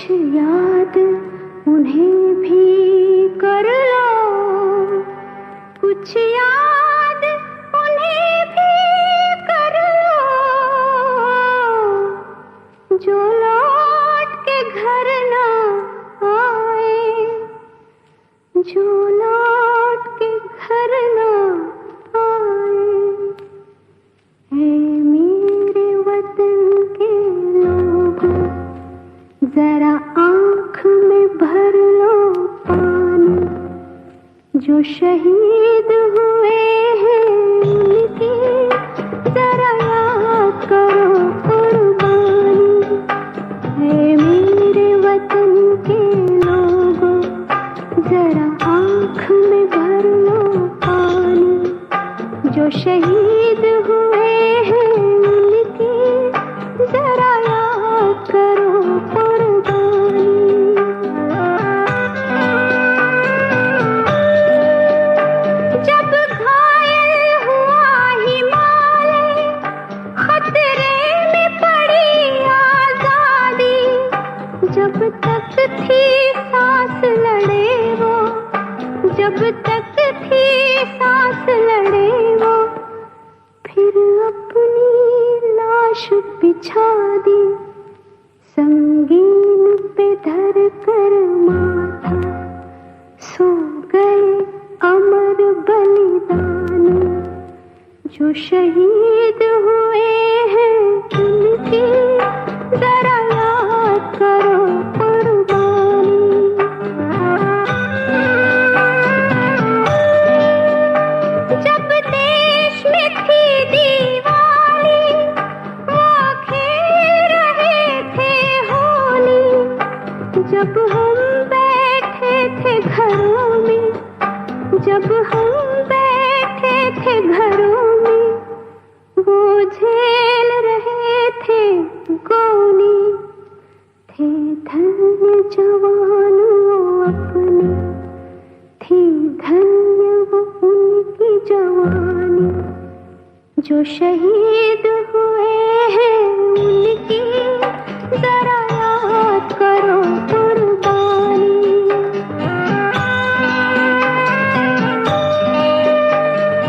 याद उन्हें भी कर लो, कुछ याद उन्हें भी कर लो, जो लौट के घर ना आए, जो लौट के घर ना आए। है मेरे वतन के लोगों, जरा आँख में भर लो पानी, जो शहीद हुए हैं उनकी जरा याद करो कुर्बानी। है मेरे वतन के लोगों, जरा आँख में भर लो पानी, जो शहीद हुए हैं उनकी जरा याद करो कुर्बानी। जब घायल हुआ हिमालय, खतरे में पड़ी आजादी, जब तक थी सांस लड़े वो, जब तक थी सांस लड़े वो, फिर अपनी लाश बिछा दी, संगीन पे धर कर माथा, सो गए अमर बलिदानी, जो शहीद हुए हैं उनकी जरा याद करो कुर्बानी। जब देश में थी दीवाली, वो खेल रहे थे होली, जब हम बैठे थे घरों में, जब हम बैठे थे घरों में, वो झेल रहे थे गोली, थे धन्य जवान वो अपने, थी धन्य वो उनकी जवानी, जो शहीद हुए हैं उनकी जरा याद करो कुर्बानी।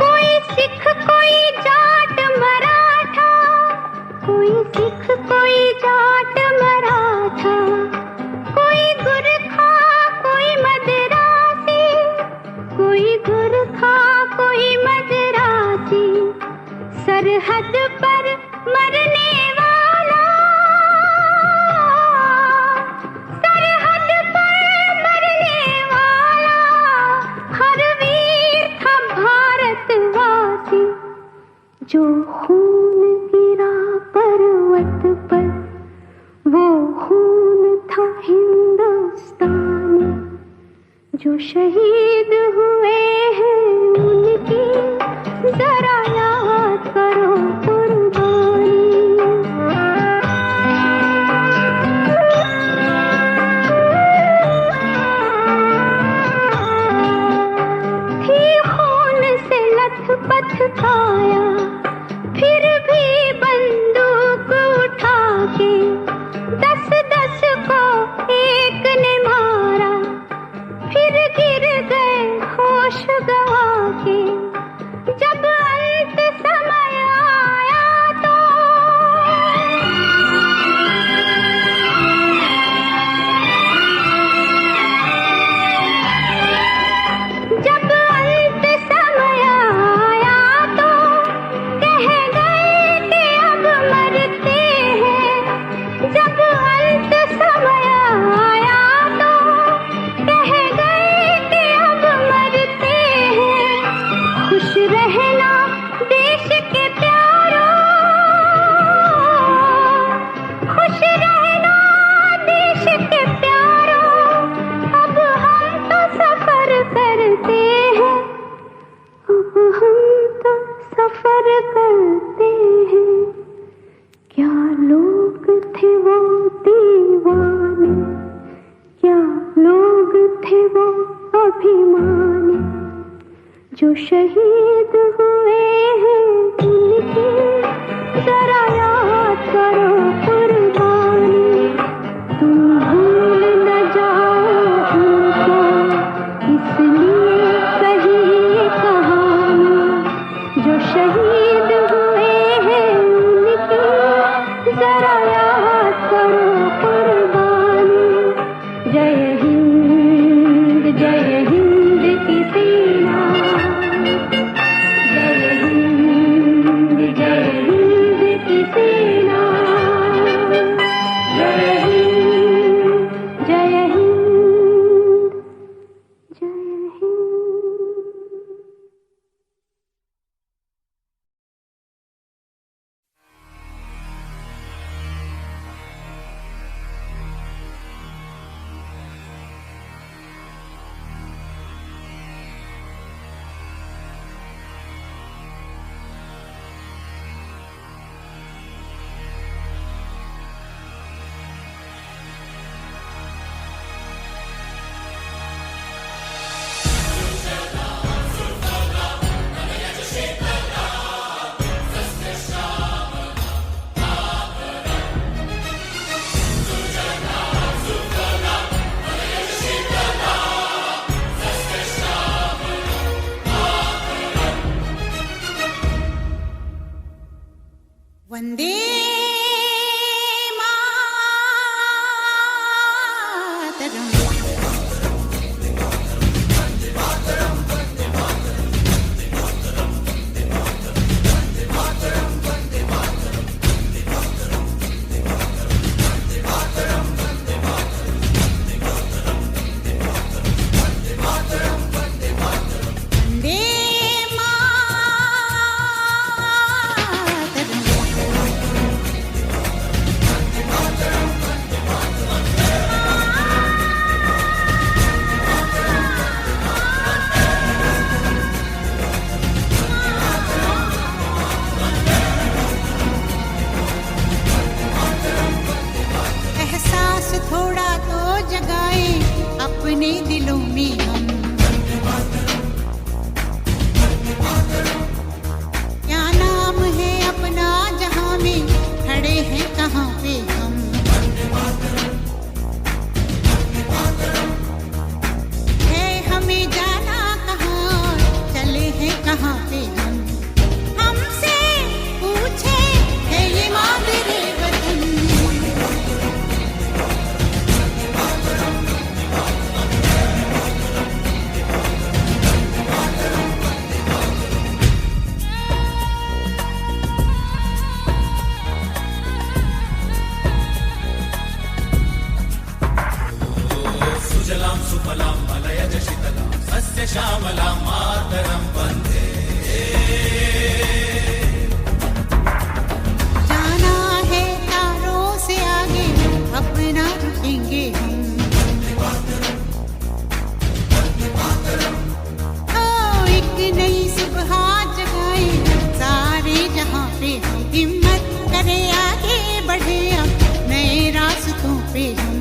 कोई सिख कोई जाट मराठा, कोई सिख कोई जाट मराठा, कोई गुरखा कोई मदरासी, कोई गुरखा कोई मदरासी, सरहद पर मरने वाला, सरहद पर मरने वाला, हर वीर था भारतवासी, जो खून गिरा पर्वत पर, वो खून था हिंदुस्तानी, जो शहीद हुए हैं उनकी जरा याद करो कुर्बानी। थी खून से लथपथ काया, फिर भी बंदूक उठा के 10-10 को एक ने मारा, फिर गिर गए होश गवा के, जब अंत समय आया तो, जब अंत समय आया तो कह गए कि अब मरते हैं, जब अंत समय आया तो कह गए कि अब मरते हैं। खुश रहना देश के प्यारों, खुश रहना देश के प्यारों, अब हम तो सफर करते हैं, अब हम तो सफर करते हैं। क्या लोग थे वो दीवाने, क्या लोग थे वो अभिमानी, जो शहीद हुए हैं उनकी जरा याद करो कुर्बानी। तुम थोड़ा तो जगाए अपने दिलों में हम। क्या नाम है अपना जहां में, खड़े हैं कहाँ पे हम। है हमें जाना कहाँ, चले हैं कहाँ पे हम। हमसे पूछे है ये मादरे वतन। सुजलां सुफलां मलयज शीतलां सस्य श्यामलां मातरं वन्दे। जाना है तारों से आगे, अपना रुकेंगे हम। ओ एक नई सुबह जगाए सारे जहां पे हम। हिम्मत करे आगे बढ़े अब नए रास्तों पे हम।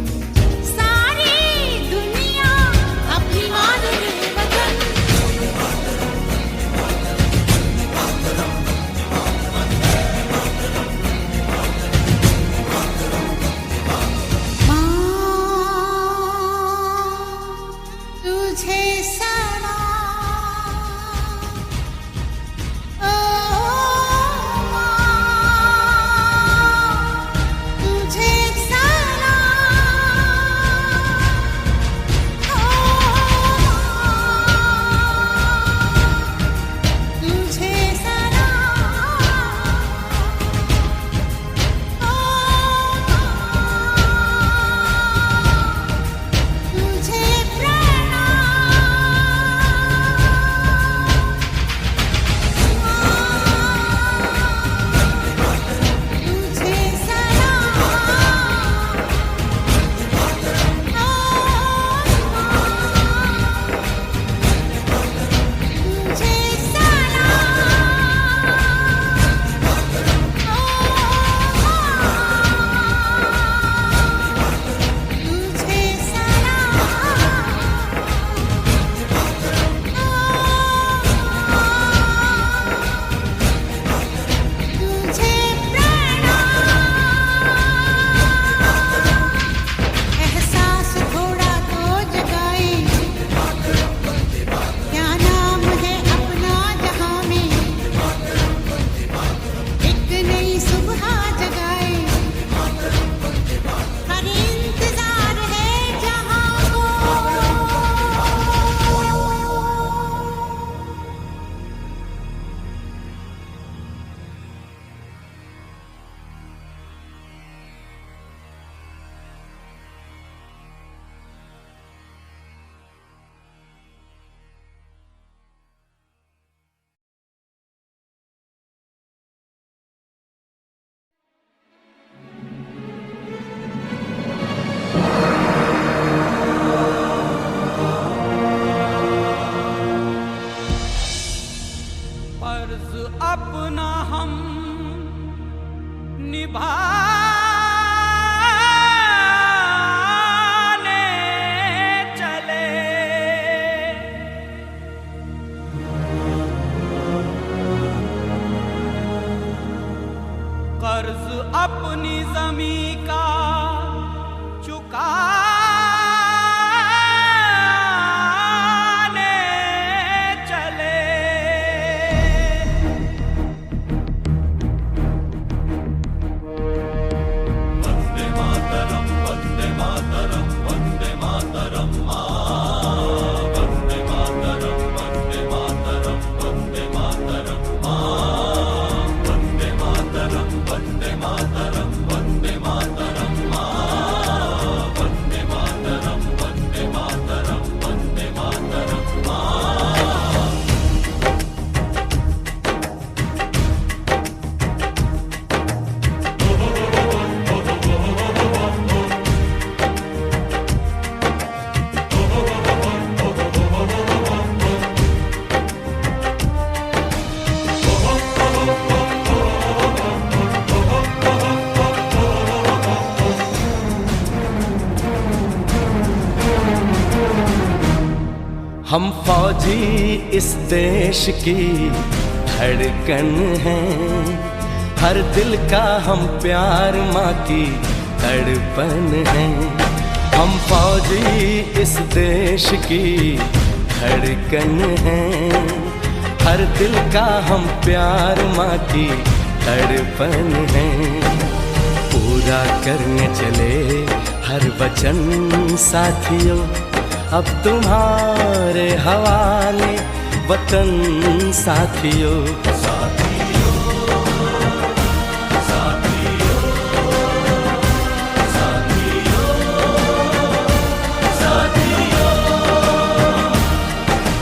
हम फौजी इस देश की धड़कन हैं, हर दिल का हम प्यार माँ की तड़पन हैं। हम फौजी इस देश की धड़कन हैं, हर दिल का हम प्यार माँ की तड़पन हैं। पूरा करने चले हर वचन साथियों, अब तुम्हारे हवाले वतन साथियों।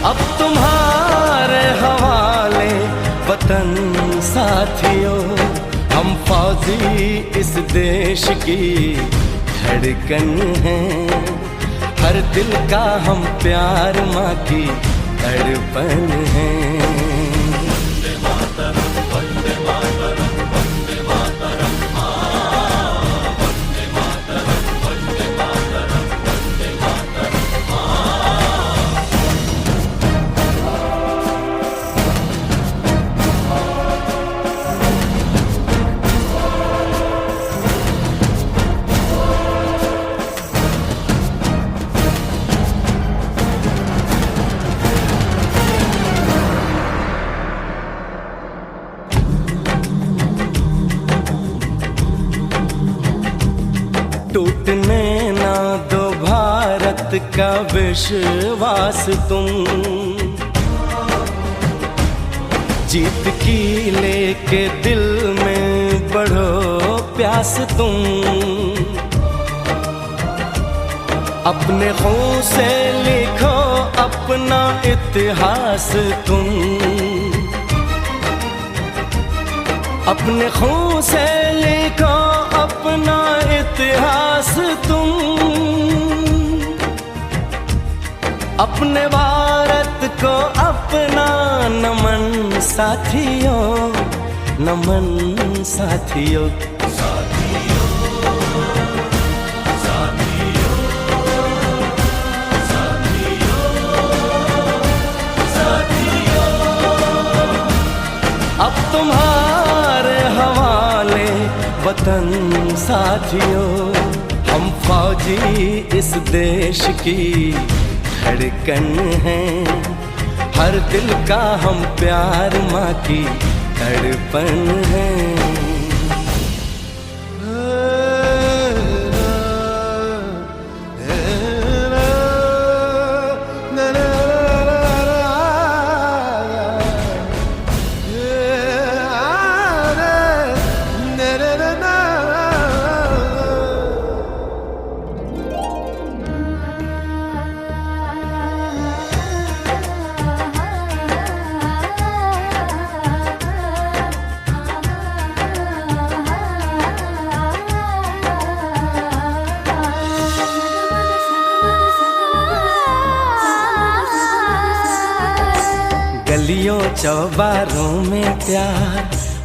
अब तुम्हारे हवाले वतन साथियों। हम फौजी इस देश की धड़कन हैं, हर दिल का हम प्यार माँ की तड़पन हैं। टूटने ना दो भारत का विश्वास तुम, जीत की लेके दिल में बढ़ो प्यास तुम। अपने खून से लिखो अपना इतिहास तुम, अपने खून से लिखो अपना इतिहास तुम। अपने भारत को अपना नमन साथियों, नमन साथियों। अब तुम्हारे हवाले वतन साथियों। हम फौजी इस देश की धड़कन हैं, हर दिल का हम प्यार माँ की तड़पन हैं। गलियों चौबारों में प्यार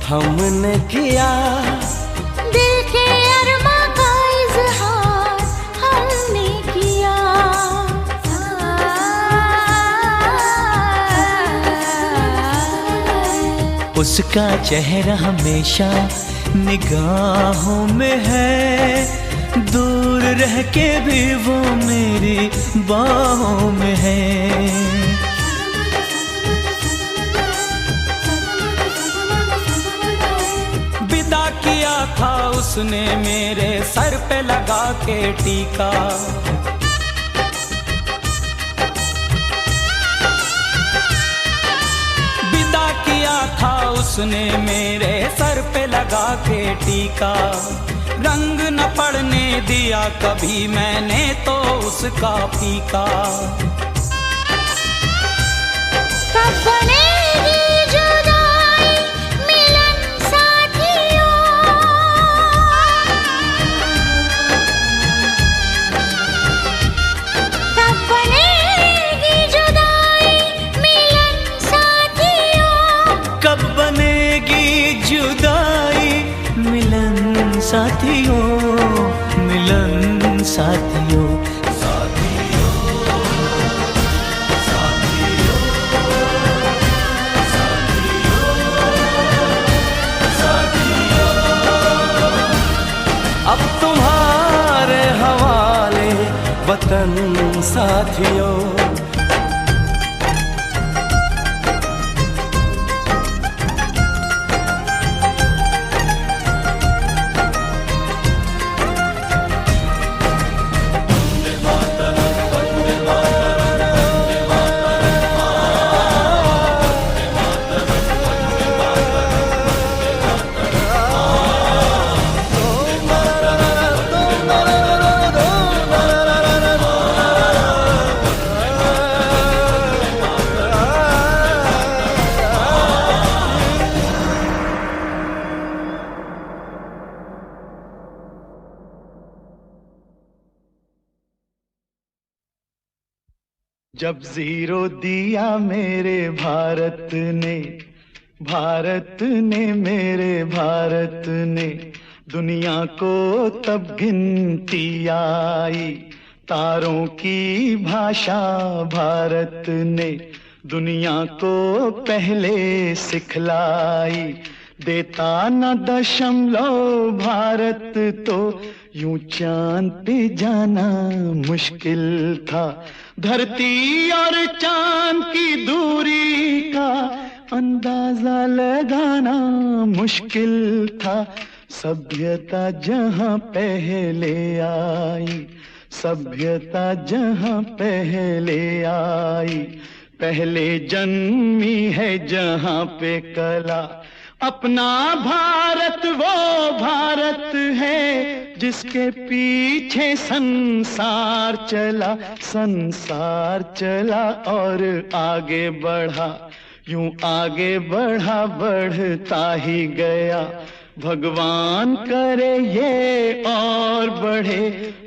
हमने किया, दिल के अरमा का इज़हार हमने किया। उसका चेहरा हमेशा निगाहों में है, दूर रह के भी वो मेरी बाहों में है। विदा किया था उसने मेरे सर पे लगा के टीका, विदा किया था उसने मेरे सर पे लगा के टीका। रंग न पड़ने दिया कभी मैंने तो उसका फीका। कब बनेगी जुदाई मिलन साथियों, कब बनेगी जुदाई मिलन साथियों। कब बनेगी जुदाई मिलन साथियों, मिलन साथियों। वतन साथियों। जब जीरो दिया मेरे भारत ने, भारत ने मेरे भारत ने, दुनिया को तब गिनती आई। तारों की भाषा भारत ने दुनिया को पहले सिखलाई। देता न दशमलव भारत तो यूं चांद पे जाना मुश्किल था। धरती और चांद की दूरी का अंदाजा लगाना मुश्किल था। सभ्यता जहां पहले आई, सभ्यता जहां पहले आई, पहले जन्मी है जहां पे कला। अपना भारत वो भारत है जिसके पीछे संसार चला, संसार चला और आगे बढ़ा, यूं आगे बढ़ा बढ़ता ही गया। भगवान करे ये और बढ़े,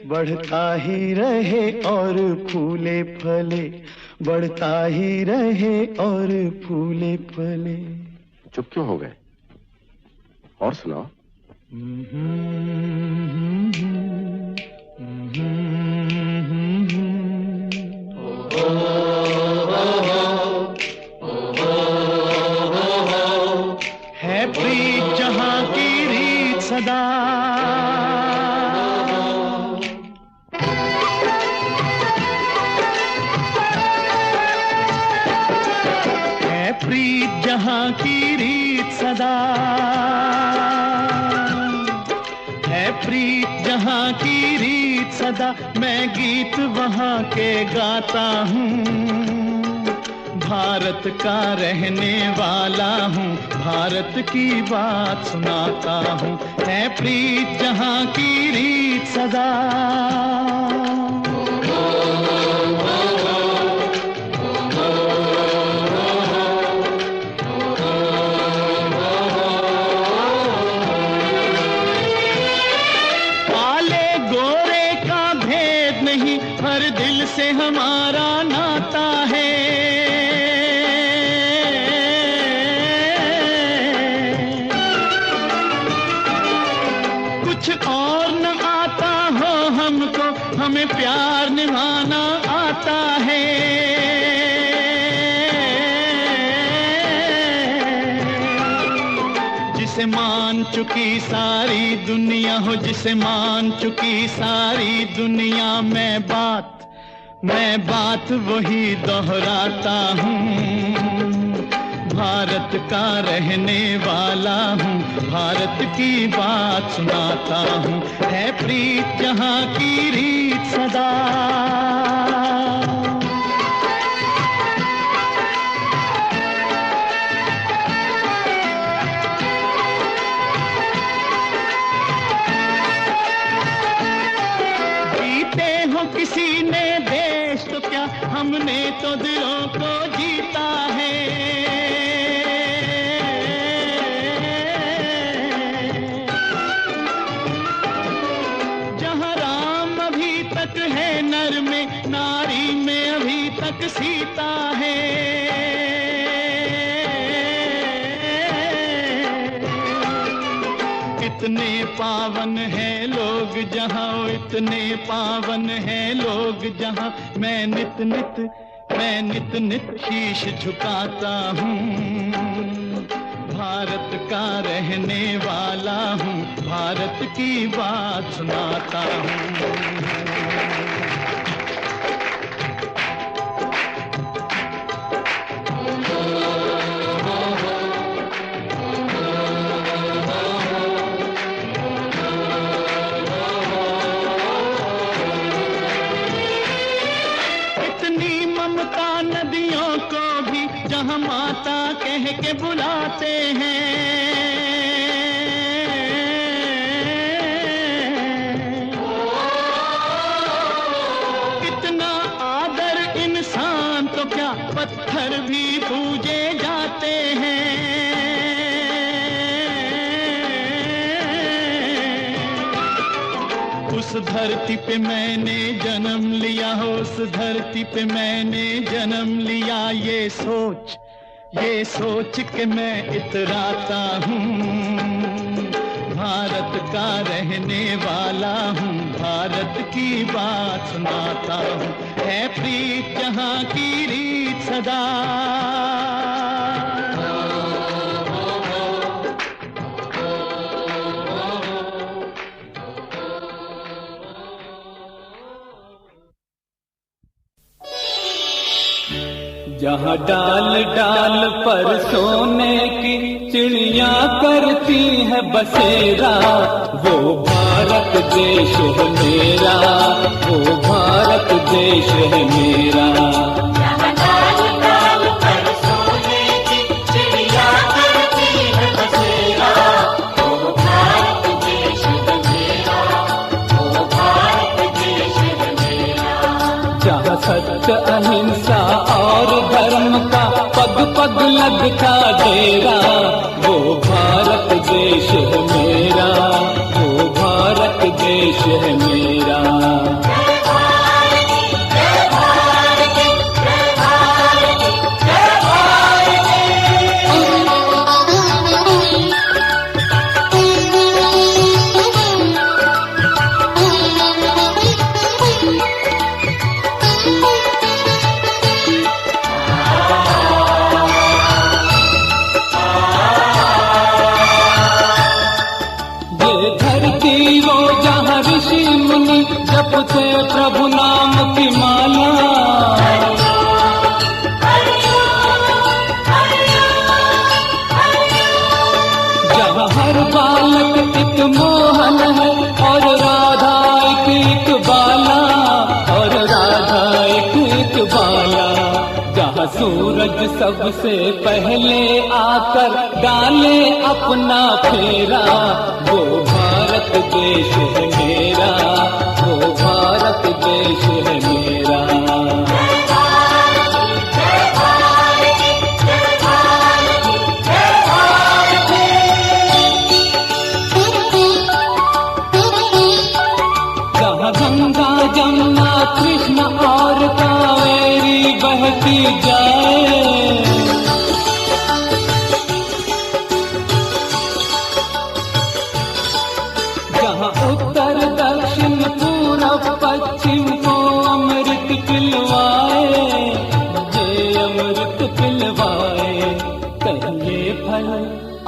बढ़ता ही रहे और फूले फले, बढ़ता ही रहे और फूले फले। चुप क्यों हो गए? और सुनाओ। है प्रीत जहां की रीत सदा, है प्रीत जहां की रीत सदा, है प्रीत जहां की रीत सदा। मैं गीत वहां के गाता हूँ, भारत का रहने वाला हूँ, भारत की बात सुनाता हूँ। है प्रीत जहां की रीत सदा, काले गोरे का भेद नहीं, हर दिल से हमारा नाता है। कुछ और न आता हो हमको, हमें प्यार निभाना आता है। जिसे मान चुकी सारी दुनिया हो, जिसे मान चुकी सारी दुनिया, मैं बात वही दोहराता हूँ। भारत का रहने वाला हूँ, भारत की बात सुनाता हूँ। है प्रीत जहां की रीत सदा, जीते हो किसी ने देश तो क्या, हमने तो दिलों को जीता है। है नर में, नारी में अभी तक सीता है। इतने पावन है लोग जहां, इतने पावन है लोग जहां, मैं नित नित शीश झुकाता हूँ। भारत का रहने वाला हूँ, भारत की बात सुनाता हूँ। जहाँ माता कह के बुलाते हैं, इतना आदर इंसान तो क्या पत्थर भी पूजे जाते हैं। उस धरती पे मैंने जन्म लिया, उस धरती पे मैंने जन्म लिया, ये सोच के मैं इतराता हूँ। भारत का रहने वाला हूँ, भारत की बात सुनाता हूँ। है प्रीत जहाँ की रीत सदा, जहाँ डाल डाल पर सोने की चिड़िया करती है बसेरा, वो भारत देश है मेरा, वो भारत देश है मेरा। जहाँ डाल डाल पर सोने की चिड़िया करती है बसेरा, वो भारत देश है मेरा, वो भारत देश है मेरा। जहाँ सत्य अहिंसा और धर्म का पग पग लगता डेरा, वो भारत देश है मेरा, वो भारत देश है मेरा। जपते प्रभु नाम की माला, जहाँ हर बालक एक मोहन है और राधा एक बाला, और राधा एक बाला। जहाँ सूरज सबसे पहले आकर डाले अपना फेरा, वो भारत देश है मेरा, वो भारत देश है मेरा। जहाँ गंगा जमुना कृष्ण और कावेरी बहती जाए, जहाँ उत्तर दक्षिण पूरब पश्चिम को अमृत पिलवाए, ये अमृत पिलवाए। पहले फल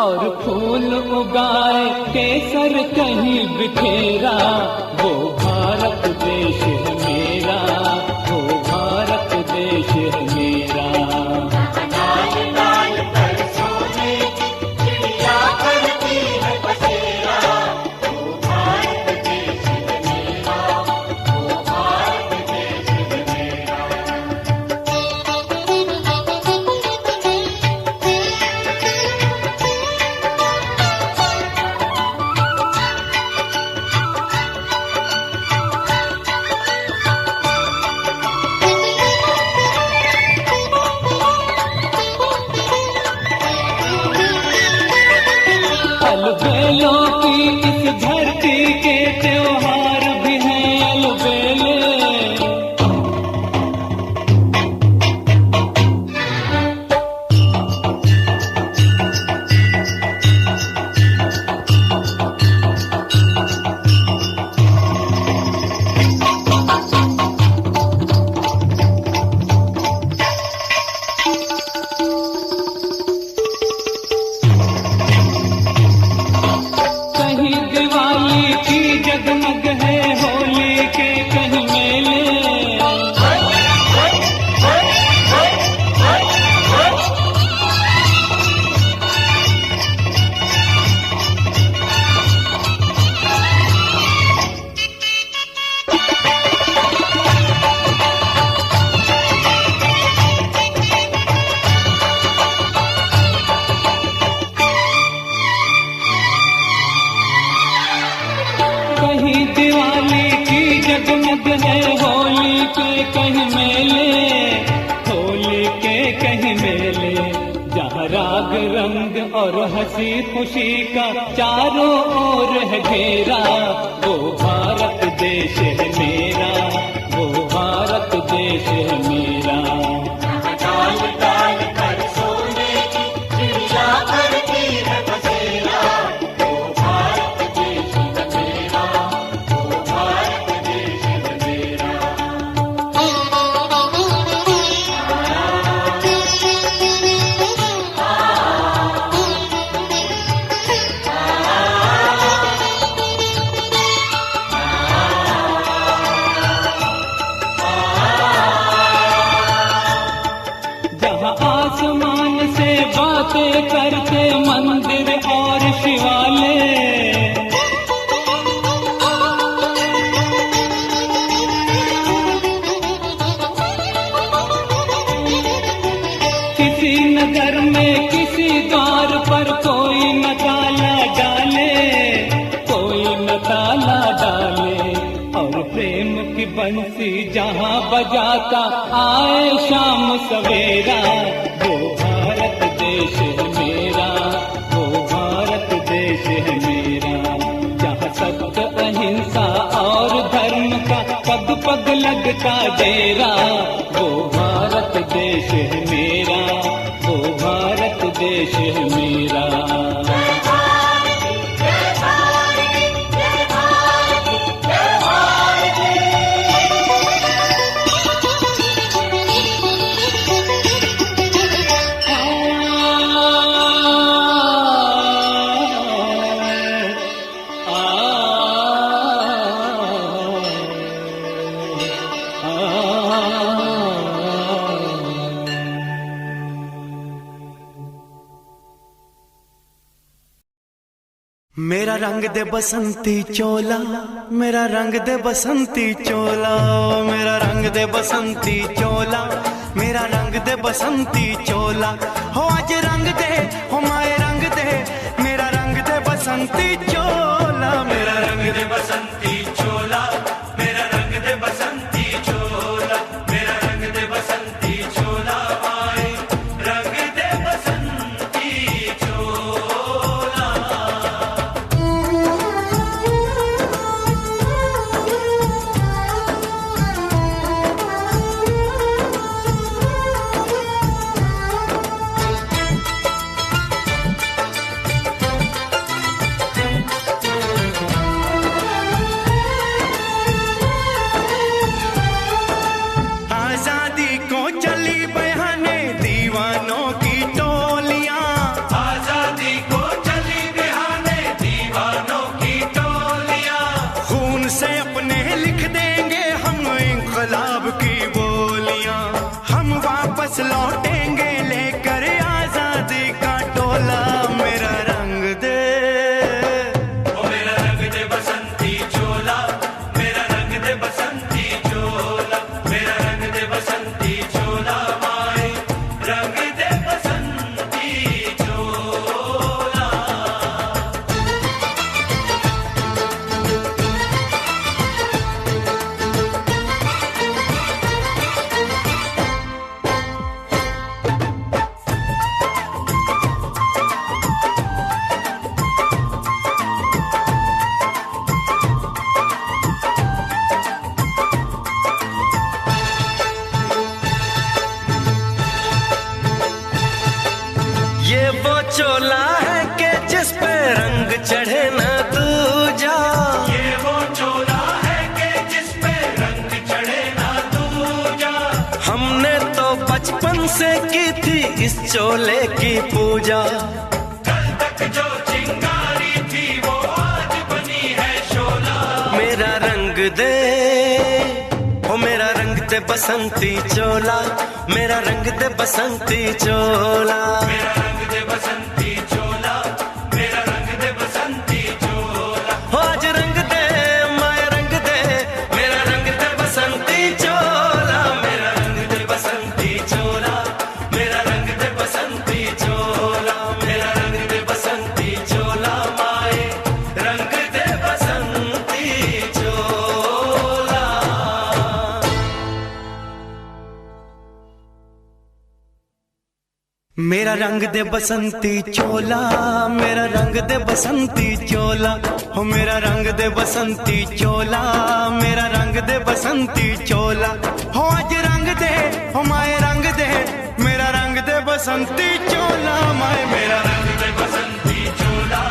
और फूल उगाए, केसर कहीं बिखेरा, वो भारत देश है मेरा, वो भारत देश है मेरा। कहीं मेले, होली के कहीं मेले, जहाँ राग रंग और हंसी खुशी का चारों ओर है घेरा, वो भारत देश है मेरा, वो भारत देश है मेरा। डाल डाल पर सोने की चिड़िया करती है बसेरा, वो भारत देश है मेरा, वो भारत देश है मेरा। जहाँ आसमान से बातें करते मंदिर और शिवालय, किसी नगर में किसी द्वार पर कोई न ताला डाले, कोई न ताला डाले, और प्रेम की बंसी जहाँ बजाता आए शाम सवेरा, वो भारत देश है मेरा, वो भारत देश है मेरा। जहाँ सत्य अहिंसा और धर्म का पग पग लगता डेरा, वो भारत देश है मेरा, वो भारत देश है मेरा। मेरा रंग दे बसंती चोला, मेरा रंग दे बसंती चोला, मेरा रंग दे बसंती चोला, मेरा रंग दे बसंती चोला। हो आज रंग दे, हो माए रंग दे, मेरा रंग दे बसंती चोला, मेरा रंग दे बसंती चोला, मेरा रंग दे बसंती चोला, मेरा रंग दे बसंती चोला, माए रंग दे बसंती चोला। लौटेंगे लेकर आजादी का टोला, मेरा रंग दे, ओ मेरा रंग दे बसंती चोला, मेरा रंग दे बसंती चोला, मेरा रंग दे बसंती चोला, माए रंग दे बसंती चोला। ये वो चोला है कि जिस पे रंग चढ़े ना दूजा, ये वो चोला है कि जिस पे रंग चढ़े ना दूजा। हमने तो बचपन से की थी इस चोले की पूजा, कल तक जो चिंगारी थी वो आज बनी है शोला। मेरा रंग दे, ओ मेरा रंग दे बसंती चोला, मेरा रंग दे बसंती चोला, मेरा रंग दे बसंती चोला, मेरा रंग दे बसंती चोला। हो आज रंग दे, माया रंग दे, मेरा रंग दे बसंती चोला, मेरा रंग दे बसंती चोला, मेरा रंग दे बसंती चोला, मेरा रंग दे बसंती चोला, माए रंग दे बसंती चोला। मेरा रंग दे बसंती चोला, मेरा रंग दे बसंती चोला, हो मेरा रंग दे बसंती चोला, मेरा रंग दे बसंती चोला, हो अज रंग दे, हो माए रंग दे, मेरा रंग दे बसंती चोला, माए मेरा रंग दे बसंती चोला,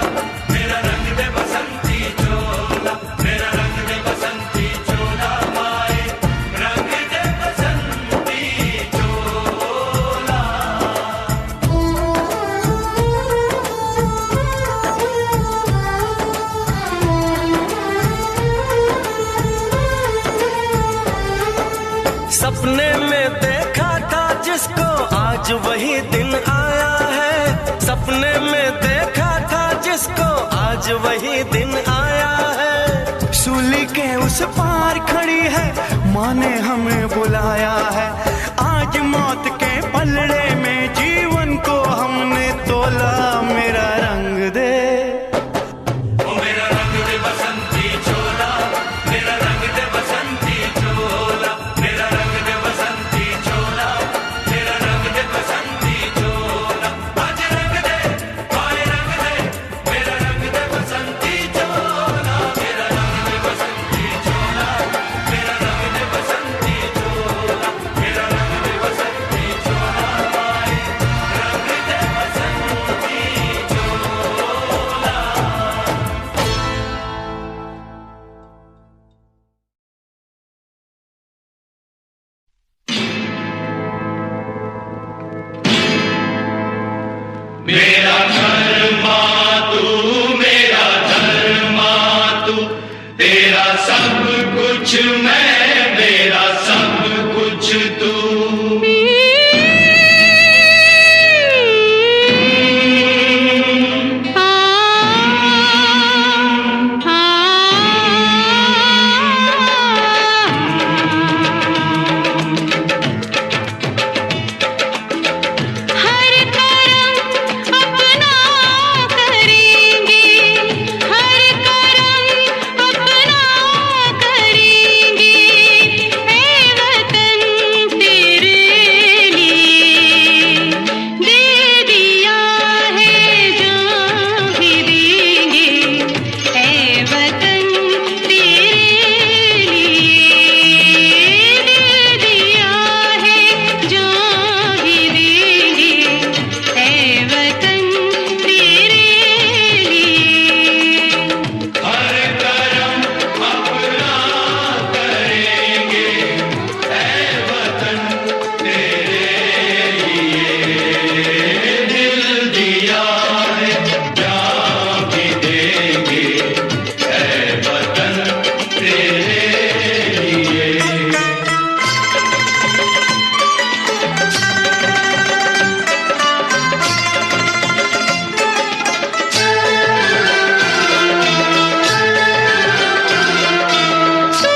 मेरा रंग दे बसंती चोला, मेरा रंग दे बसंती चोला, माए रंग दे बसंती चोला। सपने में देखा था जिसको आज वही दिन आया है, सपने में देखा था जिसको आज वही दिन आया है, सूली के उस पार खड़ी है माँ ने हमें बुलाया है, आज मौत के पलड़े में जीवन को हमने तोला, मेरा रंग दे बसंती चोला, मेरा रंग दे बसंती चोला, मेरा रंग दे बसंती चोला, मेरा रंग दे बसंती चोला, आज रंग दे, माए रंग दे, मेरा रंग दे बसंती चोला, मेरा रंग दे बसंती चोला, मेरा रंग दे बसंती चोला, मेरा रंग दे बसंती चोला, माए रंग दे बसंती चोला। मेरा धर्मा तू, मेरा धर्मा तू, तेरा सब कुछ मैं, मेरा सब कुछ तू। हर करम अपना करेंगे, हर करम अपना करेंगे, ऐ वतन तेरे लिए दे दिया है जान भी देंगे, ऐ वतन तेरे लिए दे दिया है जान भी देंगे, ऐ वतन तेरे लिए। हर करम अपना करेंगे, ऐ वतन तेरे लिए दिल दिया है, जान भी देंगे, ऐ वतन तेरे लिए। तू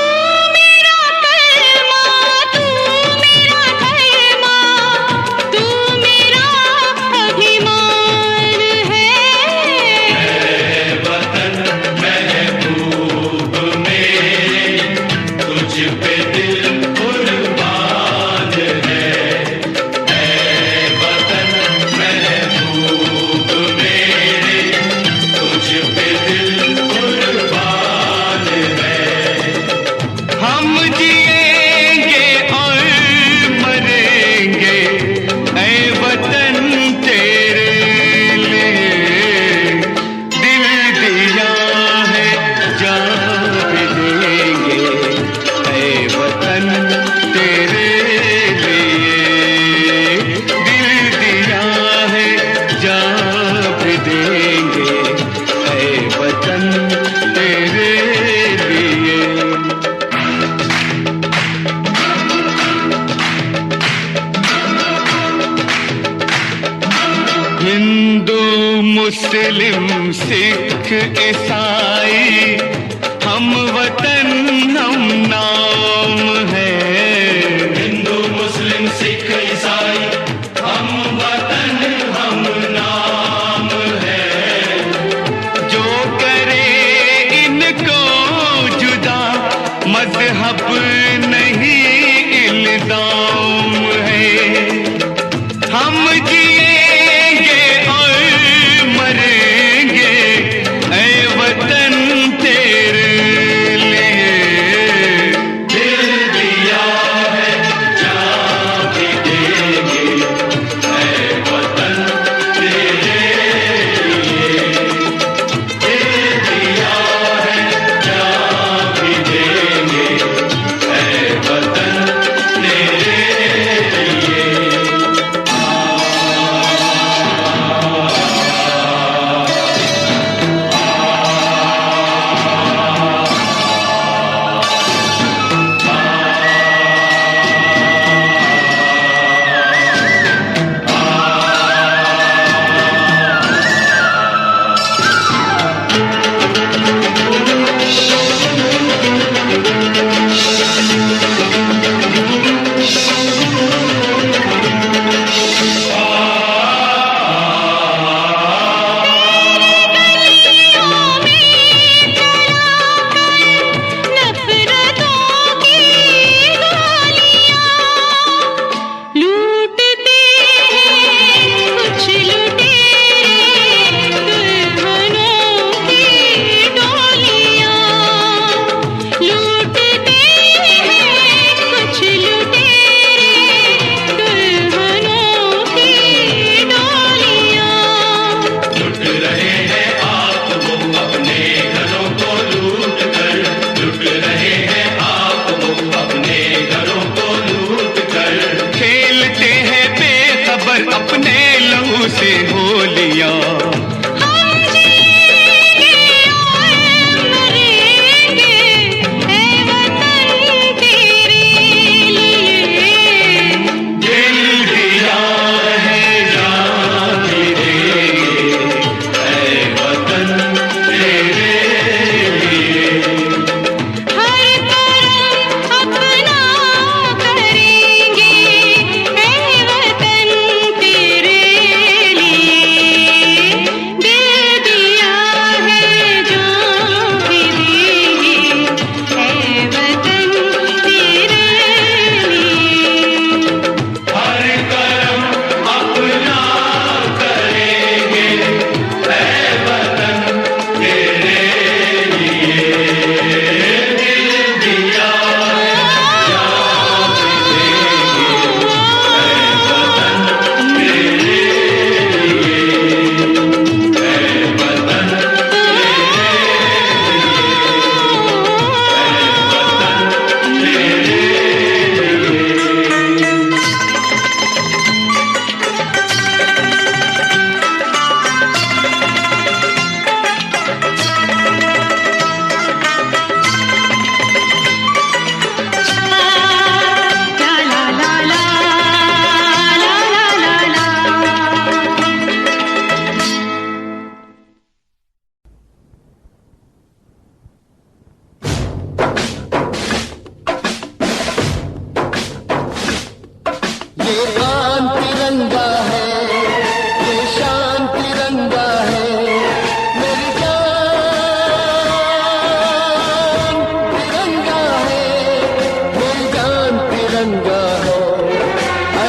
मेरा कलमा, तू मेरा धर्मा, तू मेरा अभिमान है, वतन महबूब मेरे, तुझ पे दिल कुर्बान है, ऐ वतन महबूब मेरे, तुझ पे दिल कुर्बान है। हम जिएंगे और मरेंगे ऐ वतन तेरे लिए, दिल दिया है जान भी देंगे ऐ वतन तेरे लिए, दिल दिया है जान भी देंगे ऐ वतन तेरे लिए। हिंदू मुस्लिम सिख ईसाई हम वतन हम नाम है, हिंदू मुस्लिम सिख ईसाई हम वतन हम नाम है, जो करे इनको जुदा मजहब नहीं इल्जाम है, हम जिए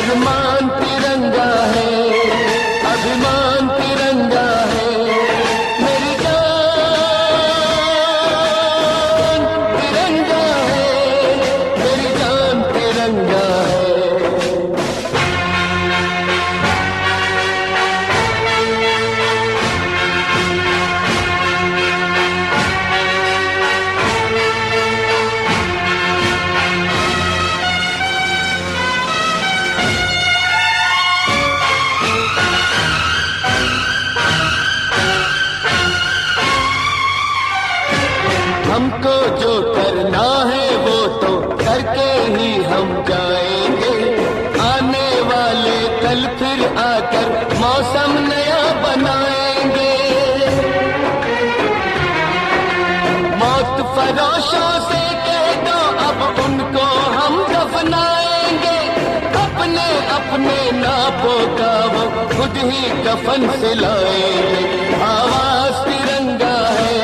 अरमान तिरंगा है, अभिमान तिरंगा है, मेरी जान तिरंगा है, मेरी जान तिरंगा है। हमको जो करना है वो तो करके ही हम जाएंगे, आने वाले कल फिर आकर मौसम नया बनाएंगे। मौत फरोशों से कह दो अब उनको हम दफनाएंगे, अपने अपने नापों का वो खुद ही कफन सिलाएंगे। आवाज तिरंगा है,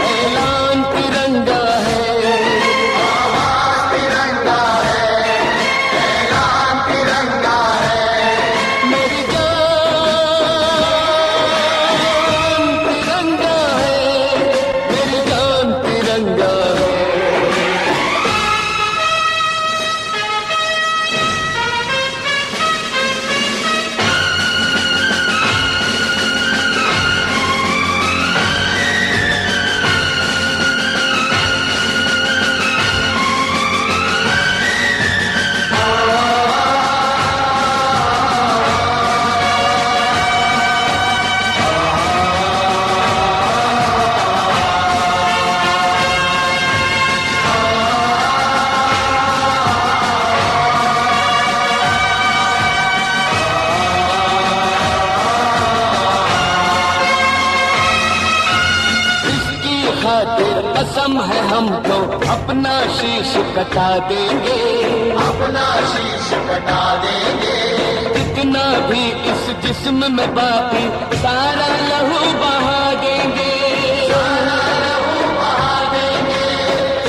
ऐलान तिरंगा है, आवाज तिरंगा है, ऐलान तिरंगा है, मेरी जान तिरंगा है, मेरी जान तिरंगा है। खातिर कसम है हमको अपना शीश कटा देंगे, अपना शीश कटा देंगे, जितना भी इस जिस्म में बाकी सारा लहू बहा देंगे, सारा लहू बहा देंगे।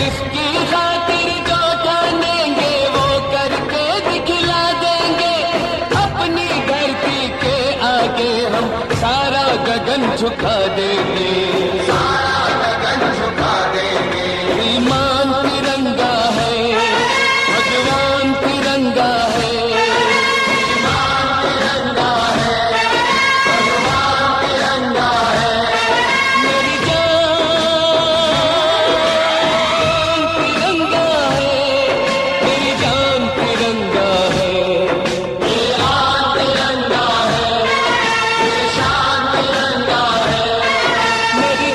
इसकी खातिर जो जानेंगे वो करके दिखला देंगे, अपनी धरती के आगे हम सारा गगन झुका देंगे, सारा गगन झुका देंगे। ईमान तिरंगा है, भगवान तिरंगा है, ईमान तिरंगा है, भगवान तिरंगा है, मेरी जान तिरंगा है, मेरी जान तिरंगा है। ये आन तिरंगा है, ये शान तिरंगा है, मेरी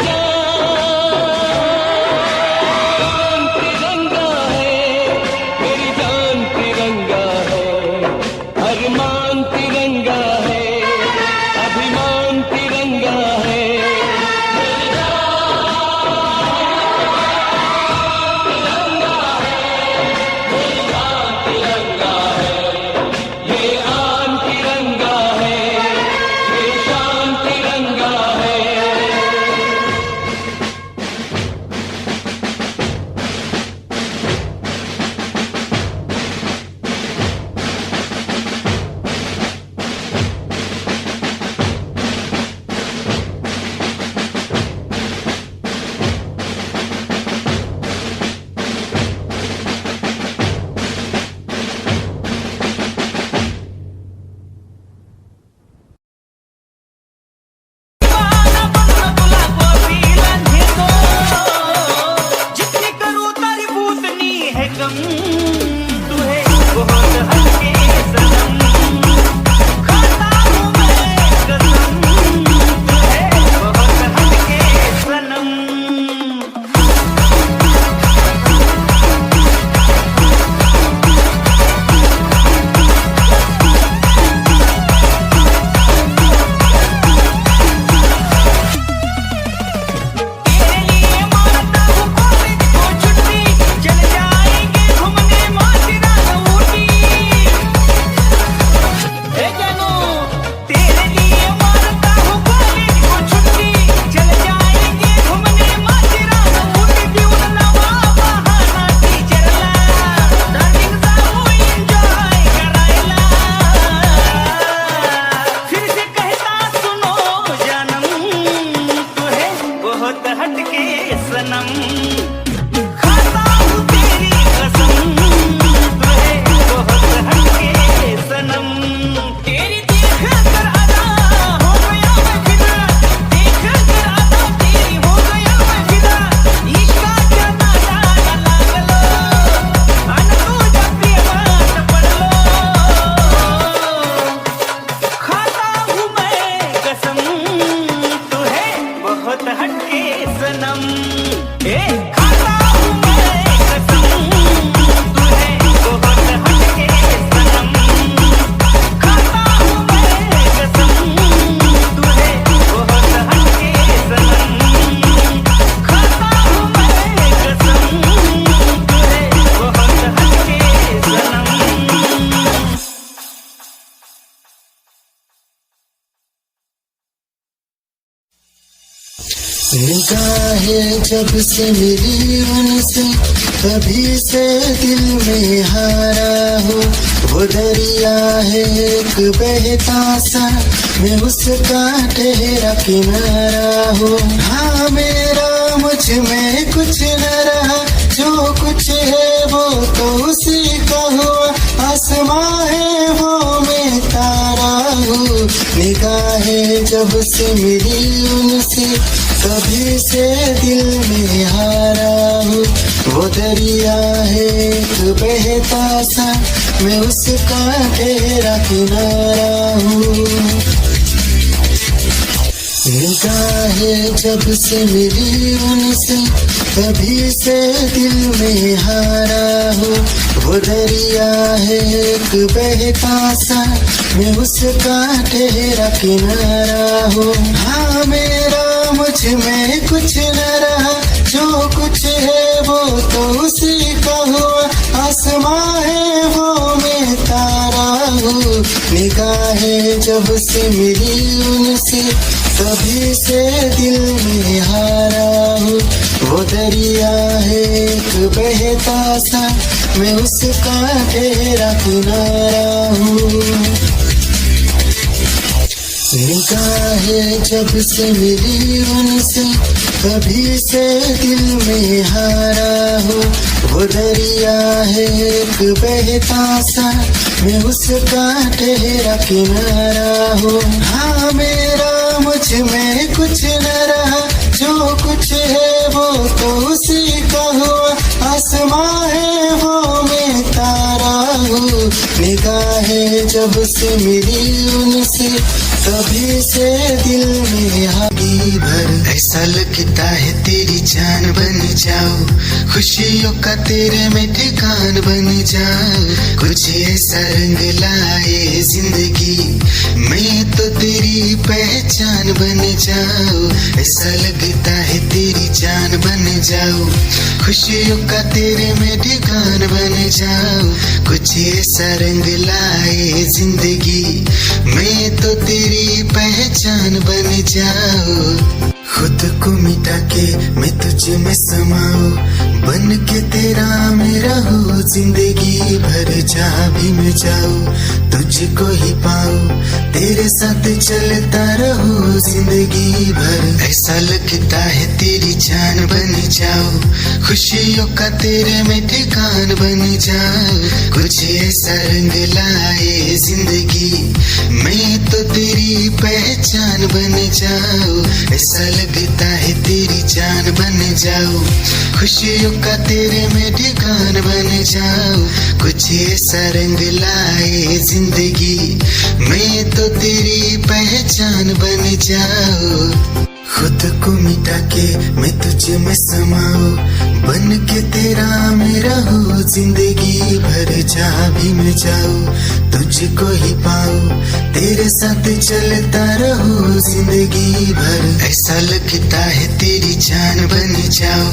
निगाहें जब से मिली उनसे तभी से दिल में हारा हो। वो दरिया है एक बहता सा, मैं उसका ठहरा किनारा हो। हाँ मेरा मुझ में कुछ न रहा, जो कुछ है वो तो उसी का हुआ। आसमां है वो मैं तारा हूँ। निगाहें जब से मिली उनसे तभी से दिल में हारा हूँ। वो दरिया है एक बहता सा, मैं उसका ठहरा किनारा हूँ। निगाहें जब से मिली उनसे तभी से दिल में हारा हूँ। वो दरिया है एक बहता सा, मैं उसका ठहरा किनारा हूँ। हाँ मेरा मुझ में कुछ न रहा, जो कुछ है वो तो उसी का हुआ। आसमां है वो मैं तारा हूँ। निगाहें जब से मिली उनसे तभी से दिल में हारा हूँ। वो दरिया है एक बहता सा, मैं उसका ठहरा किनारा हूँ। निगाहें जब से मिली उनसे तभी से दिल में हारा हूँ। वो दरिया है एक बहता सा, मैं उसका ठहरा किनारा हूँ। हाँ मेरा मुझ में कुछ न रहा, जो कुछ है वो तो उसी का हुआ। आसमां है वो मैं तारा हूँ। निगाहें जब से मिली उनसे तभी से दिल में आगी भर। ऐसा लगता है तेरी जान बन जाओ, खुशियों का तेरे में ठिकान बन जाओ। कुछ ऐसा रंग लाए जिंदगी, मैं तो तेरी पहचान बन जाओ। ऐसा लगता है तेरी जान बन जाओ, खुशियों का तेरे में ठिकान बन जाओ। कुछ ऐसा रंग लाए जिंदगी, मैं तो तेरी पहचान बन जाओ। खुद को मिटा के मैं तुझ में समाऊं, बन के तेरा मेरा हो जिंदगी भर। जहाँ भी मैं जाऊं तुझको ही पाऊं, तेरे साथ चलता रहो जिंदगी भर। ऐसा लगता है तेरी जान बन जाओ, खुशियों का तेरे में ठिकान बन जाओ। कुछ ऐसा रंग लाए जिंदगी, मैं तो तेरी पहचान बन जाओ। ऐसा लगता है तेरी जान बन जाओ, खुशियों का तेरे में ठिकान बन जाओ। कुछ ऐसा रंग लाए जिंदगी, मैं तो तेरी पहचान बन जाओ। खुद को मिटा के मैं तुझ में समाऊं, बन के तेरा मेरा हो जिंदगी भर। जहाँ भी मैं जाऊं तुझको ही पाऊं, तेरे साथ चलता रहो जिंदगी भर। ऐसा लगता है तेरी जान बन जाओ,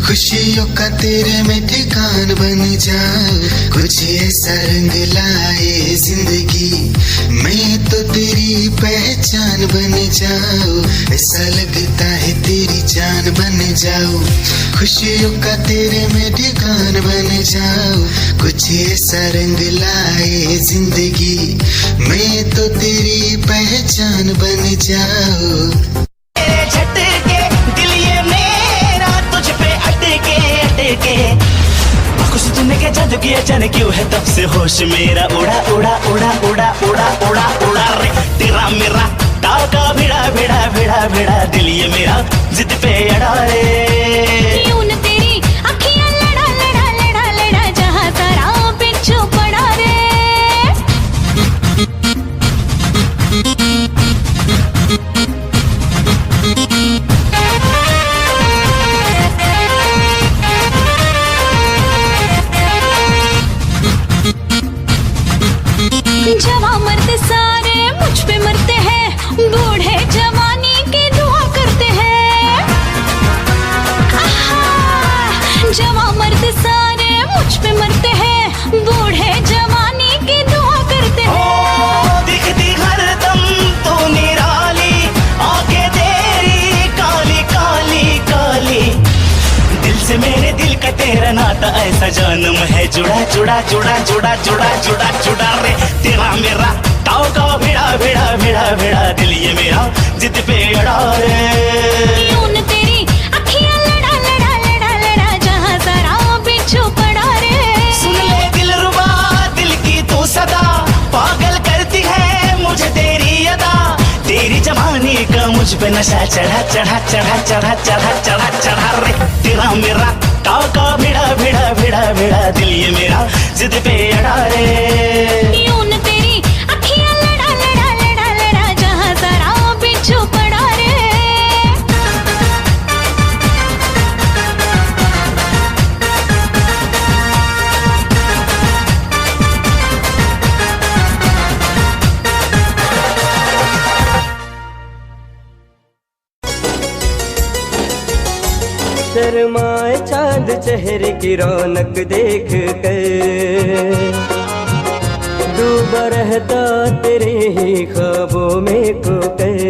खुशियों का तेरे में ठिकान बन जाओ। कुछ ऐसा रंग लाए जिंदगी, मैं तो तेरी पहचान बन जाओ। ऐसा लगता है तेरी जान बन जाओ, खुशियों का तेरे में ठिकान बन जाओ। कुछ ऐसा रंग लाए जिंदगी, मैं तो तेरी पहचान बन जाओ। झटके दिल ये मेरा तुझ पे अटके अटके, कुछ तूने क्या जादू किया जाने क्यों है तब से होश मेरा उड़ा उड़ा उड़ा उड़ा उड़ा उड़ा उड़ा रे। तेरा मेरा ताका भिड़ा भिड़ा भिड़ा भिड़ा, दिल ये मेरा जिद पे अड़ा रे। यूं न तेरी अखियां लड़ा लड़ा लड़ा लड़ा, जहाँ तारा पिछू पड़ा रे। जवां मर्द सारे मुझ पे मरते हैं, बूढ़े जवानी की दुआ करते हैं। जवां मर्द सारे मुझ पे मरते हैं, बूढ़े जवानी की दुआ करते हैं। दिखती हरदम तू निराली, आंखें तेरी काली काली। जन्म है जुड़ा जुड़ा जुड़ा जुड़ा जुड़ा जुड़ा जुड़ा रे तेरा मेरा ताव का भिड़ा भिड़ा भिड़ा भिड़ा दिल ये मेरा जिद पे अड़ा रे यूं तेरी अखियां लड़ा लड़ा लड़ा लड़ा जहां जरा बिच्छू पड़ा रे सुन ले दिलरुबा दिल की तू सदा पागल करती है मुझे तेरी अदा तेरी जवानी का मुझ पे नशा चढ़ा चढ़ा चढ़ा चढ़ा चढ़ा चढ़ा चढ़ा रे तेरा मेरा ताव का भिड़ा भिड़ा भिड़ा भिड़ा दिल ये मेरा जिद पे अड़ा रे यूं तेरी अखियां लड़ा लड़ा लड़ा लड़ा जहां जरा बिच्छू पड़ा रे शर्माए चांद चेहरे की रौनक देख कर डूबा रहता तेरे ही ख्वाबों में खोकर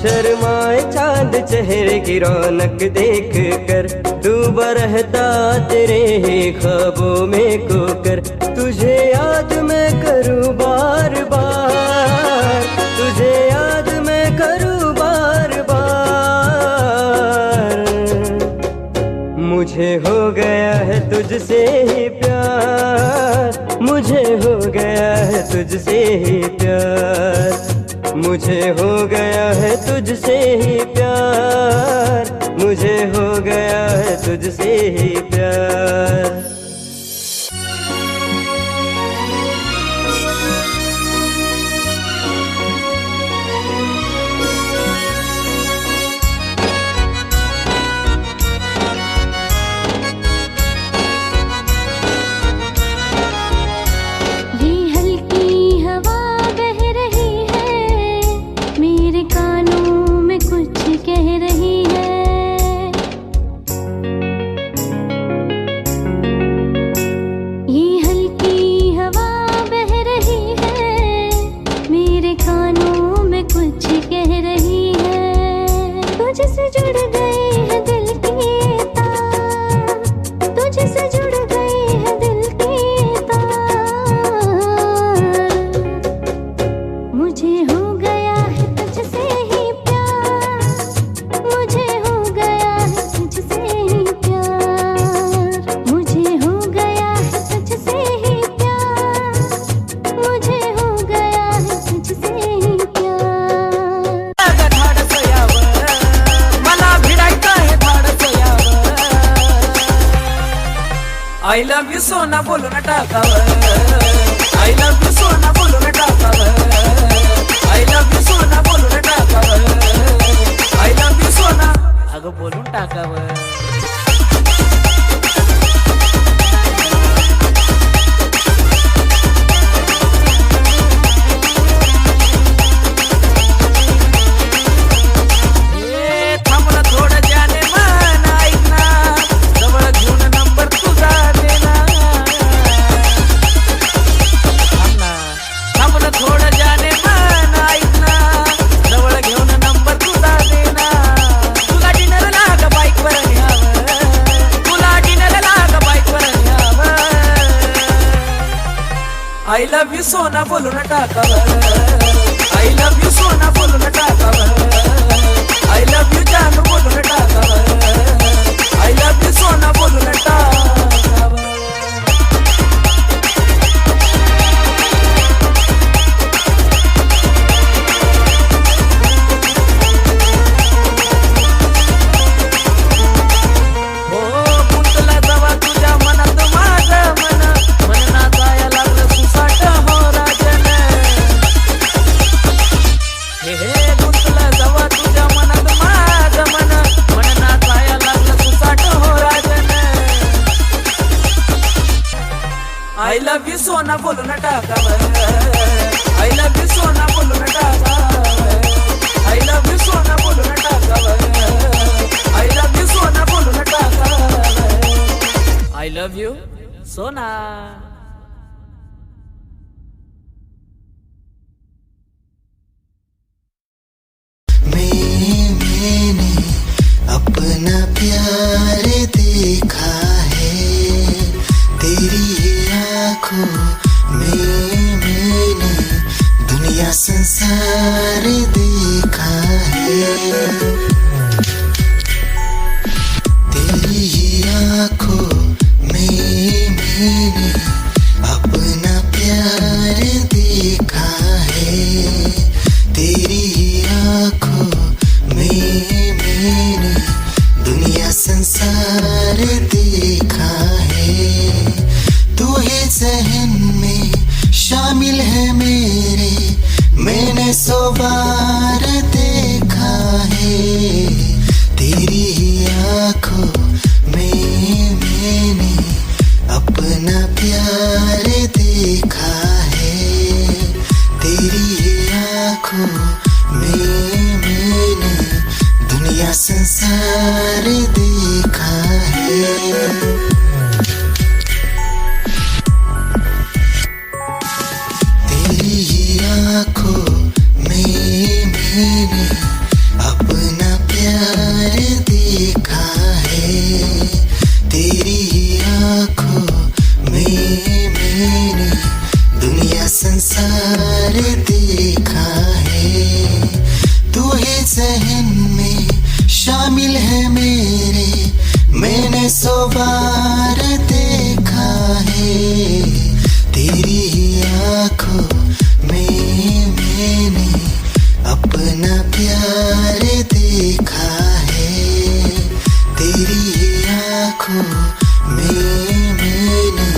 शर्माए चांद चेहरे की रौनक देख कर डूबा रहता तेरे ही ख्वाबों में खोकर तुझे याद मैं करूं बार बार तुझे याद मैं करूं बार बार मुझे हो गया है तुझसे ही प्यार मुझे हो गया है तुझसे ही प्यार मुझे हो गया है तुझसे ही प्यार मुझे हो गया है तुझसे ही प्यार I love you सोना बोलो ना टाकावर I love you सोना बोलो ना टाकावर I love you सोना बोलो ना टाकावर I love you सोना अगं बोलून टाकावर I love you सोना बोलो ना टाकावर I love you सोना बोलो ना टाकावर I love you जानू बोलो ना टाकावर I love you सोना बोलो ना टाकावर I love you सोना बोलो ना टाकावर I love you सोना बोलो ना टाकावर I love you सोना बोलो ना टाकावर I love you सोना बोलो ना टाकावर I love you सोना मैंने अपना प्यार देखा संसार देखा है, तेरी ही आंखों में मैंने अपना प्यार देखा है, तेरी ही आंखों में मैंने दुनिया संसार देखा है। तू ही ज़हन में शामिल है मेरे, मैंने 100 बार देखा है, तेरी ही आंखों में मैंने अपना प्यार देखा है, तेरी ही आंखों में मैंने दुनिया संसार देखा है। तेरी ही आंखों में मैंने अपना प्यार देखा है, तेरी ही आंखों में मैंने दुनिया संसार देखा है। तू ही ज़हन में शामिल है मेरे, मैंने 100 बार देखा है, तेरी ही आंखों में मैंने अपना प्यार देखा है, तेरी ही आंखों में मैंने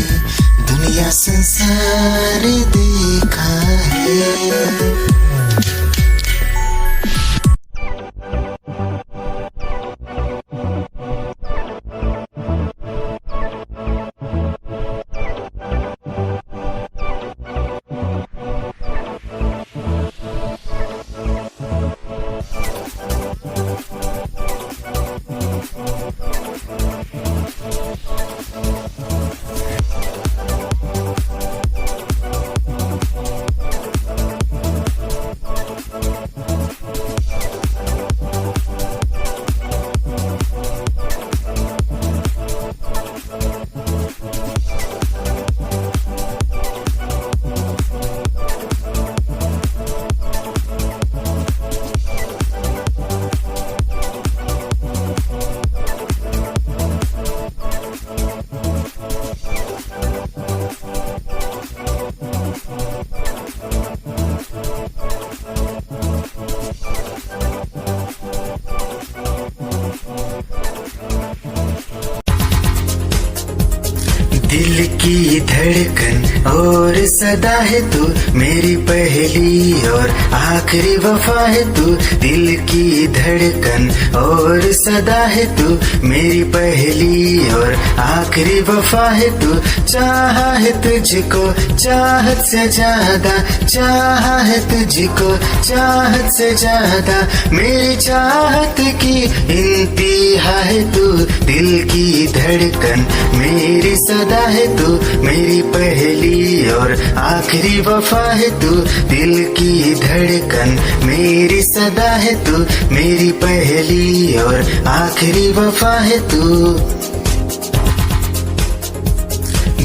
दुनिया संसार देखा है। दिल की धड़कन और सदा है तू, मेरी पहली और आखिरी वफा है तू। दिल की धड़कन और सदा है तू, मेरी पहली और आखिरी वफा है तू। चाहा है तुझको चाहत से ज्यादा, चाहा है तुझको चाहत से ज्यादा, मेरी चाहत की इंतहा है तू। दिल की धड़कन मेरी सदा है तू, मेरी पहली और आखिरी वफा है तू। दिल की धड़कन मेरी सदा है तू, मेरी पहली और आखिरी वफा है तू।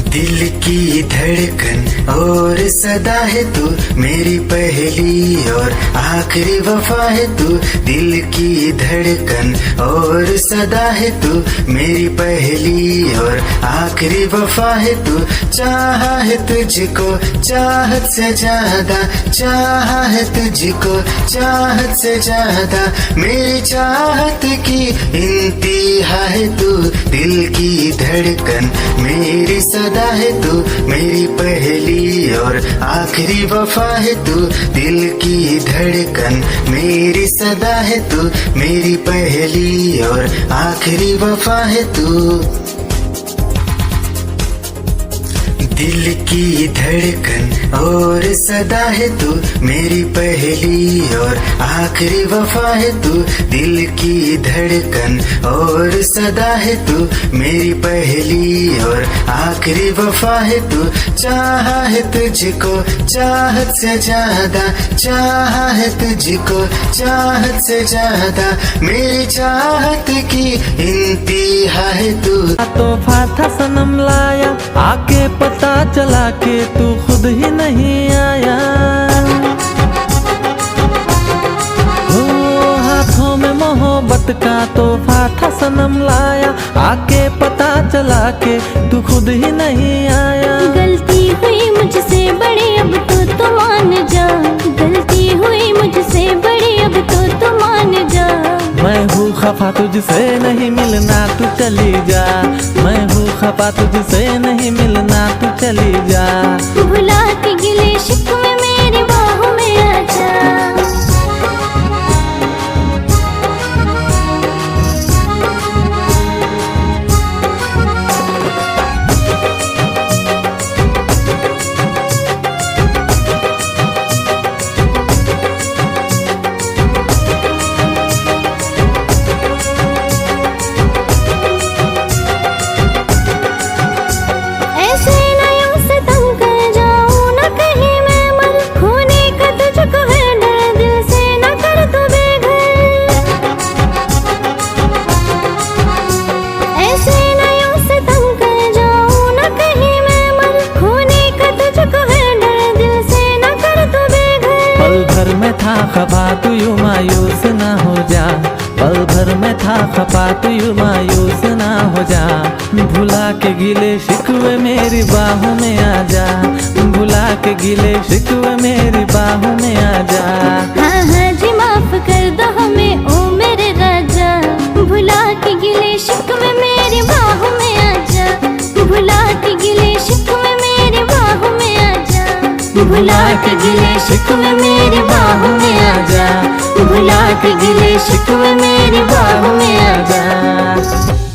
दिल की धड़कन और सदा है तू, मेरी पहली और आखिरी वफा है तू। दिल की धड़कन और सदा है तू, मेरी पहली और आखिरी वफा है तू। चाहा है तुझको चाहत से ज्यादा, चाहा है तुझको चाहत से ज्यादा, मेरी चाहत की इंतहा है तू। दिल की धड़कन मेरी सदा है तू, मेरी पहली और आखिरी वफा है तू। दिल की धड़कन मेरी सदा है तू, मेरी पहली और आखिरी वफा है तू। दिल की धड़कन और सदा है तू, मेरी पहली और आखिरी वफा है तू। दिल की धड़कन और सदा है तू, मेरी पहली और आखिरी वफा है तू। चाहा है तुझको चाहत से ज्यादा, चाहा है तुझको चाहत से ज्यादा, मेरी चाहत की इंतहा है तू। तोहफा था सनम लाया, आके पता चला के तू खुद ही नहीं आया। तोहफा था सनम लाया, आके पता चला के तू खुद ही नहीं आया। गलती हुई मुझसे बड़ी अब तो मान जा, गलती हुई मुझसे बड़ी अब तो मान जा। मैं हूँ खफा तुझसे नहीं मिलना तू चली जा, मैं हूँ खफा तुझसे नहीं मिलना तू चली जा। भुला के गिले शिकवे मेरी बाहों में आ जा। खफा तू यूं मायूस ना हो जा, पल भर में था खफा तू यूं मायूस ना हो जा। भुला के गिले शिकवे मेरी बाहों में आ जा, भुला के गिले शिकवे मेरी बाहों में आ जा। हाँ हाँ जी माफ कर दो हमें ओ मेरे राजा, भुला के गिले शिकवे मेरी बाहों में आ जा। भुला के गिले शिकवे मेरी बाहों में आ जा, भुला के गिले शिकवे मेरी बाहों में आ जा। भुला के गिले शिकवे मेरी बाहों में आ जा।